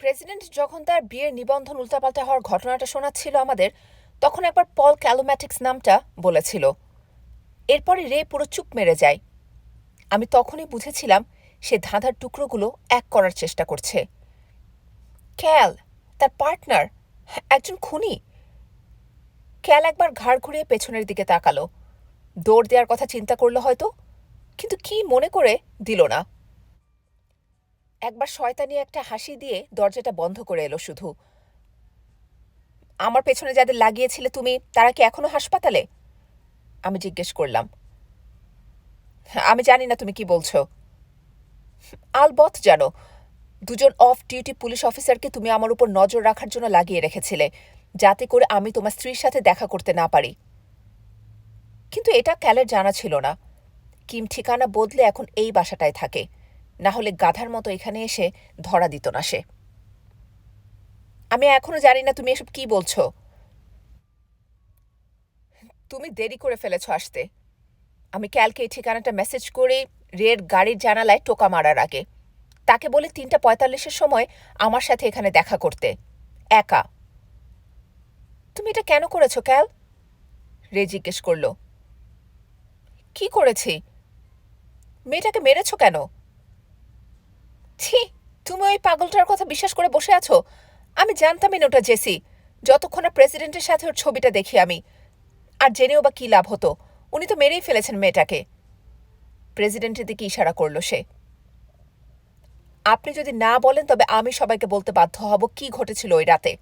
A: প্রেসিডেন্ট যখন তার বিয়ের নিবন্ধন উল্টাপাল্টা হওয়ার ঘটনাটা শোনাচ্ছিল আমাদের, তখন একবার পল ক্যালোম্যাটিক্স নামটা বলেছিল। এরপরে রে পুরো চুপ মেরে যায়। আমি তখনই বুঝেছিলাম সে ধাঁধার টুকরোগুলো এক করার চেষ্টা করছে। ক্যাল, তার পার্টনার, একজন খুনি। ক্যাল একবার ঘাড় ঘুরিয়ে পেছনের দিকে তাকালো। দৌড় দেওয়ার কথা চিন্তা করলো হয়তো, কিন্তু কি মনে করে দিল না। একবার শয়তানি একটা হাসি দিয়ে দরজাটা বন্ধ করে এলো শুধু। আমার পেছনে যাদের লাগিয়েছিলে তুমি, তারা কি এখনো হাসপাতালে? আমি জিজ্ঞেস করলাম। আমি জানি না তুমি কি বলছো। আলবৎ জানো। দুজন অফ ডিউটি পুলিশ অফিসারকে তুমি আমার উপর নজর রাখার জন্য লাগিয়ে রেখেছিলে, যাতে করে আমি তোমার স্ত্রীর সাথে দেখা করতে না পারি। কিন্তু এটা ক্যালের জানা ছিল না। কিম ঠিকানা বদলে এখন এই বাসাটায় থাকে, না হলে গাধার মতো এখানে এসে ধরা দিত না সে। আমি এখনো জানি না তুমি এসব কি বলছো। তুমি দেরি করে ফেলেছ আসতে। আমি ক্যালকে এই ঠিকানাটা মেসেজ করে রের গাড়ির জানালায় টোকা মারার আগে তাকে বলে 3:45 সময় আমার সাথে এখানে দেখা করতে, একা। তুমি এটা কেন করেছো ক্যাল? রে জিজ্ঞেস করল। কি করেছি? মেয়েটাকে মেরেছো কেন? ছি, তুমি ওই পাগলটার কথা বিশ্বাস করে বসে আছো? আমি জানতামই না ওটা জেসি, যতক্ষণ না প্রেসিডেন্টের সাথে ওর ছবিটা দেখি আমি। আর জেনেও বা কি লাভ হতো? উনি তো মেরেই ফেলেছেন মেয়েটাকে। প্রেসিডেন্টের দিকে ইশারা করল সে। আপনি যদি না বলেন তবে আমি সবাইকে বলতে বাধ্য হব কি ঘটেছিল ওই রাতে,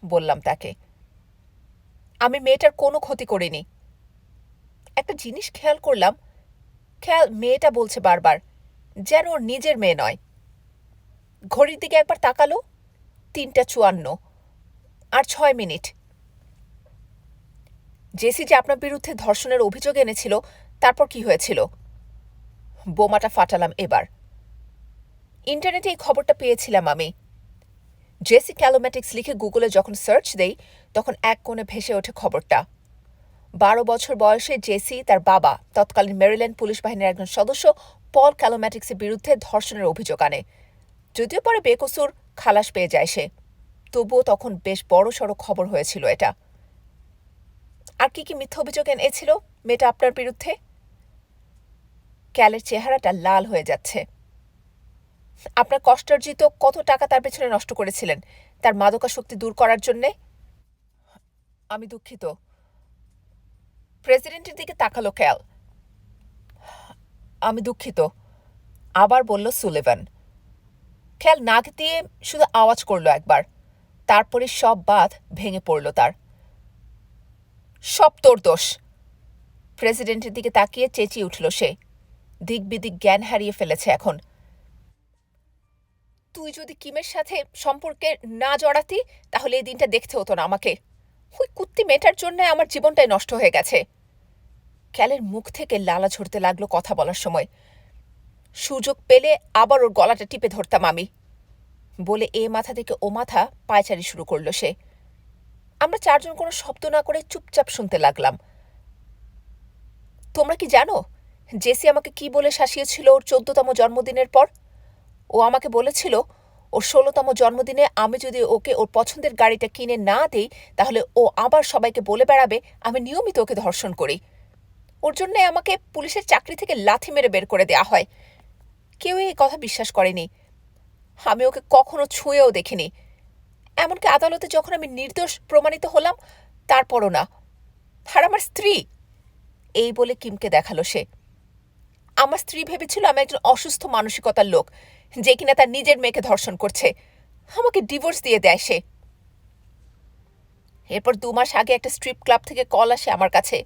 A: বললাম তাকে। আমি মেয়েটার কোনো ক্ষতি করিনি। একটা জিনিস খেয়াল করলাম, মেয়েটা বলছে বারবার যেন ওর নিজের মেয়ে নয়। ঘড়ির দিকে একবার তাকালো, 3:54 আর 6 মিনিট। জেসি যে আপনার বিরুদ্ধে ধর্ষণের অভিযোগ এনেছিল, তারপর কি হয়েছিল? বোমাটা ফাটালাম এবার। ইন্টারনেটে এই খবরটা পেয়েছিলাম আমি। জেসি ক্যালোম্যাটিক্স লিখে গুগলে যখন সার্চ দেই, তখন এক কোণে ভেসে ওঠে খবরটা। 12 বছর বয়সে জেসি তার বাবা তৎকালীন মেরিল্যান্ড পুলিশ বাহিনীর একজন সদস্য পল ক্যালোম্যাটিক্সের বিরুদ্ধে ধর্ষণের অভিযোগ আনে। যদিও পরে বেকসুর খালাস পেয়ে যায় সে, তবুও তখন বেশ বড়সড় খবর হয়েছিল এটা। আর কি কি মিথ্যা অভিযোগ এনেছিল মেয়েটা আপনার বিরুদ্ধে? ক্যালের চেহারাটা লাল হয়ে যাচ্ছে। আপনার কষ্টার্জিত কত টাকা তার পেছনে নষ্ট করেছিলেন তার মাদকাসক্তি দূর করার জন্যে? আমি দুঃখিত। প্রেসিডেন্টের দিকে তাকালো ক্যাল। আমি দুঃখিত, আবার বলল সুলিভান। ক্যাল নাক দিয়ে শুধু আওয়াজ করলো একবার, তারপরে সব বাঁধ ভেঙে পড়ল তার। সব তোর দোষ। প্রেসিডেন্টের দিকে তাকিয়ে চেঁচিয়ে উঠল সে। দিক বিদিক জ্ঞান হারিয়ে ফেলেছে এখন। তুই যদি কিমের সাথে সম্পর্কে না জড়াতি, তাহলে এই দিনটা দেখতে হতো না আমাকে। ওই কুত্তি মেয়েটার জন্য আমার জীবনটাই নষ্ট হয়ে গেছে। ক্যালের মুখ থেকে লালা ঝরতে লাগলো কথা বলার সময়। সুযোগ পেলে আবার ওর গলাটা টিপে ধরতাম আমি, বলে এ মাথা থেকে ও মাথা পায়চারি শুরু করলো সে। আমরা চারজন কোনো শব্দ না করে চুপচাপ শুনতে লাগলাম। তোমরা কি জানো জেসি আমাকে কি বলে শাসিয়েছিল ওর 14তম জন্মদিনের পর? ও আমাকে বলেছিল ওর 16তম জন্মদিনে আমি যদি ওকে ওর পছন্দের গাড়িটা কিনে না দিই, তাহলে ও আবার সবাইকে বলে বেড়াবে আমি নিয়মিত ওকে ধর্ষণ করি। ওর জন্যে আমাকে পুলিশের চাকরি থেকে লাথি মেরে বের করে দেয়া হয়। কেউ এই কথা বিশ্বাস করেনি। আমি ওকে কখনো ছুঁয়েও দেখিনি, এমনকি আদালতে যখন আমি নির্দোষ প্রমাণিত হলাম তারপরও না। আর আমার স্ত্রী, এই বলে কিমকে দেখালো সে। আমার স্ত্রী ভেবেছিল আমি একজন অসুস্থ মানসিকতার লোক, যে কিনা তার নিজের মেয়েকে ধর্ষণ করছে। আমাকে ডিভোর্স দিয়ে দেয় সে। এরপর 2 মাস আগে একটা স্ট্রিপ ক্লাব থেকে কল আসে আমার কাছে।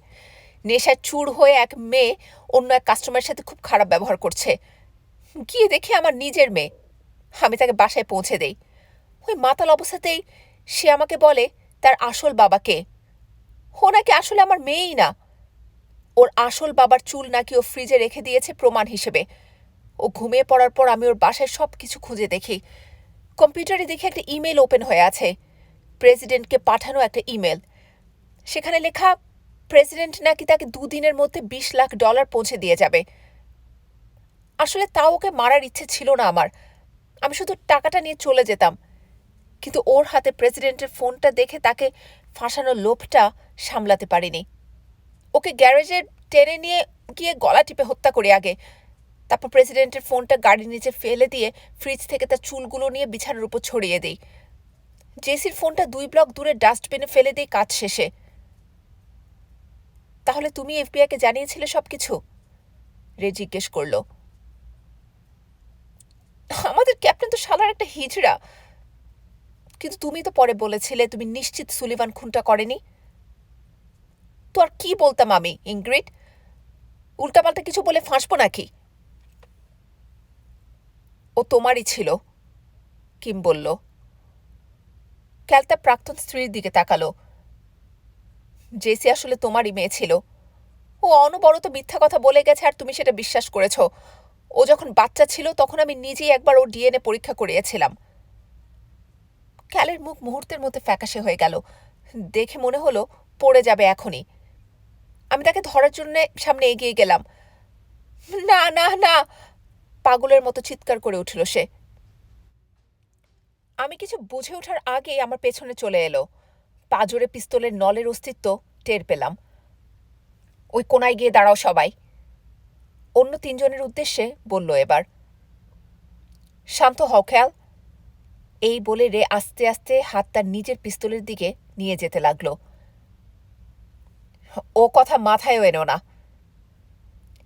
A: নেশায় চুর হয়ে এক মেয়ে অন্য এক কাস্টমারের সাথে খুব খারাপ ব্যবহার করছে। গিয়ে দেখি আমার নিজের মেয়ে। আমি তাকে বাসায় পৌঁছে দেই। ওই মাতাল অবস্থাতেই সে আমাকে বলে তার আসল বাবাকে। ও নাকি আসলে আমার মেয়েই না। ওর আসল বাবার চুল নাকি ও ফ্রিজে রেখে দিয়েছে প্রমাণ হিসেবে। ও ঘুমিয়ে পড়ার পর আমি ওর বাসায় সব কিছু খুঁজে দেখি। কম্পিউটারে দেখি একটা ইমেল ওপেন হয়ে আছে, প্রেসিডেন্টকে পাঠানো একটা ইমেল। সেখানে লেখা প্রেসিডেন্ট নাকি তাকে 2 দিনের মধ্যে $20 লাখ পৌঁছে দিয়ে যাবে। আসলে তাও ওকে মারার ইচ্ছে ছিল না আমার, আমি শুধু টাকাটা নিয়ে চলে যেতাম। কিন্তু ওর হাতে প্রেসিডেন্টের ফোনটা দেখে তাকে ফাঁসানোর লোভটা সামলাতে পারিনি। ওকে গ্যারেজে টেনে নিয়ে গিয়ে গলা টিপে হত্যা করি আগে। তারপর প্রেসিডেন্টের ফোনটা গাড়ির নিচে ফেলে দিয়ে ফ্রিজ থেকে তার চুলগুলো নিয়ে বিছানার উপর ছড়িয়ে দিই। জেসির ফোনটা 2 ব্লক দূরে ডাস্টবিনে ফেলে দিই কাজ শেষে। তাহলে তুমি এফবিআইকে জানিয়েছিলে সবকিছু? রে জিজ্ঞেস করল। আমাদের ক্যাপ্টেন তো শালার একটা হিজড়া। কিন্তু তুমি তো পরে বলেছিলে তুমি নিশ্চিত সুলিভান খুনটা করেনি। তো আর কি বলতাম আমি ইংগ্রিড? উল্টাপাল্টা কিছু বলে ফাঁসবো নাকি? ও তোমারই ছিল, কিম বলল। ক্যাল তার প্রাক্তন স্ত্রীর দিকে তাকালো। জেসি আসলে তোমারই মেয়ে ছিল। ও অনবরত মিথ্যা কথা বলে গেছে আর তুমি সেটা বিশ্বাস করেছ। ও যখন বাচ্চা ছিল তখন আমি নিজেই একবার ওর ডিএনএ পরীক্ষা করিয়েছিলাম। ক্যালের মুখ মুহূর্তের মধ্যে ফ্যাকাশে হয়ে গেল। দেখে মনে হলো পড়ে যাবে এখনই। আমি তাকে ধরার জন্য সামনে এগিয়ে গেলাম। না না না, পাগলের মতো চিৎকার করে উঠল সে। আমি কিছু বুঝে ওঠার আগেই আমার পেছনে চলে এলো। পাঁজরে পিস্তলের নলের অস্তিত্ব টের পেলাম। ওই কোনায় গিয়ে দাঁড়াও সবাই, অন্য তিনজনের উদ্দেশ্যে বলল এবার। শান্ত হও খেয়াল, এই বলে রে আস্তে আস্তে হাত তার নিজের পিস্তলের দিকে নিয়ে যেতে লাগল। ও কথা মাথায়ও এনো না।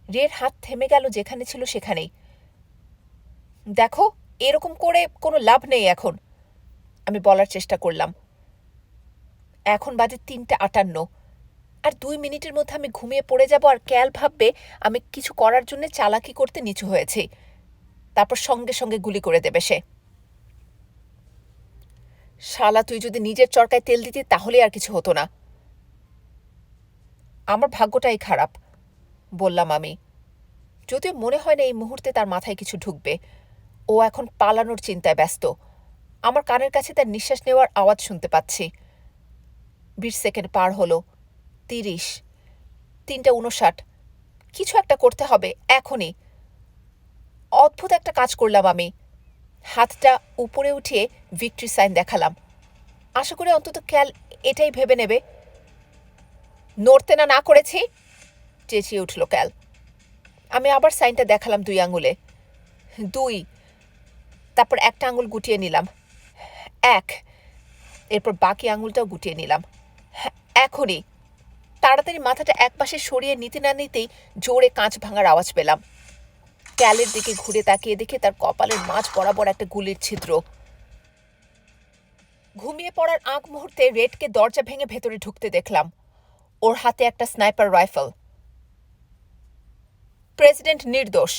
A: রের হাত থেমে গেল যেখানে ছিল সেখানেই। দেখো, এরকম করে কোনো লাভ নেই এখন, আমি বলার চেষ্টা করলাম। এখন বাজে 3:58, আর 2 মিনিটের মধ্যে আমি ঘুমিয়ে পড়ে যাব, আর ক্যাল ভাববে আমি কিছু করার জন্য চালাকি করতে নিচু হয়েছি। তারপর সঙ্গে সঙ্গে গুলি করে দেবে সে। শালা, তুই যদি নিজের চরকায় তেল দিতি তাহলে আর কিছু হতো না। আমার ভাগ্যটাই খারাপ, বললাম আমি। যদিও মনে হয় না এই মুহূর্তে তার মাথায় কিছু ঢুকবে। ও এখন পালানোর চিন্তায় ব্যস্ত। আমার কানের কাছে তার নিঃশ্বাস নেওয়ার আওয়াজ শুনতে পাচ্ছি। 20 সেকেন্ড পার হলো, 30, 3:59। কিছু একটা করতে হবে এখনই। অদ্ভুত একটা কাজ করলাম আমি। হাতটা উপরে উঠিয়ে ভিক্টরি সাইন দেখালাম। আশা করি অন্তত ক্যাল এটাই ভেবে নেবে। নড়তে না করেছি, চেঁচিয়ে উঠল ক্যাল। আমি আবার সাইনটা দেখালাম 2 আঙুলে। 2, তারপর একটা আঙুল গুটিয়ে নিলাম। 1, এরপর বাকি আঙুলটাও গুটিয়ে নিলাম। এখনই। তাড়াতাড়ি মাথাটা একপাশে সরিয়ে নিতে না নিতেই জোরে কাঁচ ভাঙার আওয়াজ পেলাম। ক্যালের দিকে ঘুরে তাকিয়ে দেখে তার কপালের মাঝ বরাবর একটা গুলির ছিদ্র। ঘুমিয়ে পড়ার আগ মুহূর্তে রেডকে দরজা ভেঙে ভেতরে ঢুকতে দেখলাম। ওর হাতে একটা স্নাইপার রাইফেল। প্রেসিডেন্ট নির্দোষ,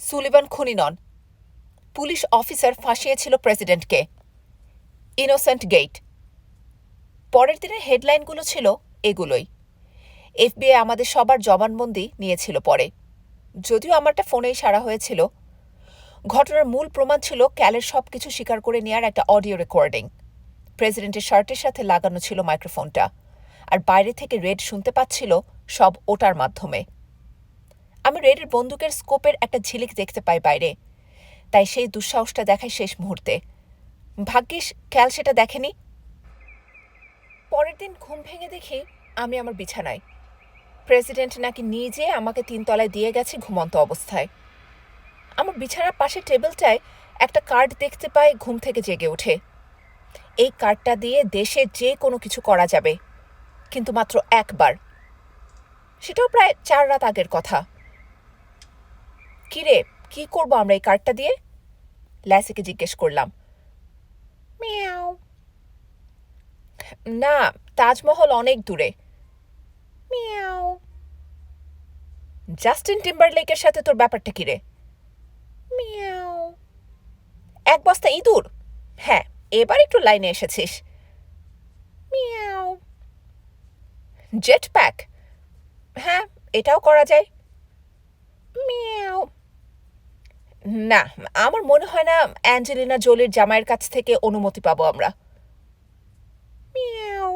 A: সুলিভান খুনি নন। পুলিশ অফিসার ফাঁসিয়েছিল প্রেসিডেন্টকে। Innocent gate. পরের দিনের হেডলাইনগুলো ছিল এগুলোই। FBI আমাদের সবার জবানবন্দি নিয়েছিল পরে, যদিও আমারটা ফোনেই সারা হয়েছিল। ঘটনার মূল প্রমাণ ছিল ক্যালের সবকিছু স্বীকার করে নেওয়ার একটা অডিও রেকর্ডিং। প্রেসিডেন্টের শার্টের সাথে লাগানো ছিল মাইক্রোফোনটা, আর বাইরে থেকে রেড শুনতে পাচ্ছিল সব ওটার মাধ্যমে। আমি রেডের বন্দুকের স্কোপের একটা ঝিলিক দেখতে পাই বাইরে, তাই সেই দুঃসাহসটা দেখাই শেষ মুহূর্তে। ভাগ্যিস ক্যাল সেটা দেখেনি। পরের দিন ঘুম ভেঙে দেখি আমি আমার বিছানায়। প্রেসিডেন্ট নাকি নিজে আমাকে 3 তলায় দিয়ে গেছে ঘুমন্ত অবস্থায়। আমার বিছানার পাশে টেবিলটায় একটা কার্ড দেখতে পাই ঘুম থেকে জেগে ওঠে। এই কার্ডটা দিয়ে দেশে যে কোনো কিছু করা যাবে, কিন্তু মাত্র একবার। সেটাও প্রায় 4 রাত আগের কথা। কিরে, কি করবো আমরা এই কার্ডটা দিয়ে? ল্যাসিকে জিজ্ঞেস করলাম। মিয়াও। না, তাজমহল অনেক দূরে। মিয়াও। জাস্টিন টিম্বারলেকের সাথে তোর ব্যাপারটা কিরে? মিয়াও। 1 বস্তা ইঁদুর? হ্যাঁ, এবার একটু লাইনে এসেছিস। মিয়াও। Jet pack? হ্যাঁ, এটাও করা যায়। মিয়াও। না, আমার মনে হয় না অ্যাঞ্জেলিনা জোলির জামাইয়ের কাছ থেকে অনুমতি পাবো আমরা। মিয়াও।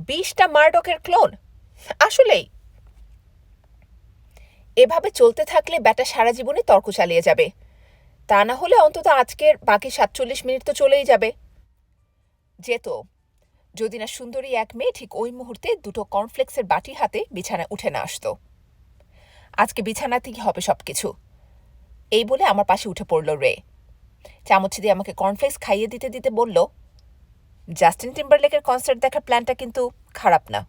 A: 20টা মার্ডকের ক্লোন? আসলেই? এভাবে চলতে থাকলে ব্যাটা সারা জীবনে তর্ক চালিয়ে যাবে। তা না হলে অন্তত আজকের বাকি 47 মিনিট তো চলেই যাবে। যেত, যদি না সুন্দরী এক মেয়ে ঠিক ওই মুহূর্তে 2টো কর্নফ্লেক্সের বাটি হাতে বিছানায় উঠে না আসতো। আজকে বিছানাতেই হবে সবকিছু, এই বলে আমার পাশে উঠে পড়ল রে। চামচ দিয়ে আমাকে কর্নফ্লেক্স খাইয়ে দিতে দিতে বলল, জাস্টিন টিম্বারলেকের কনসার্ট দেখার প্ল্যানটা কিন্তু খারাপ না।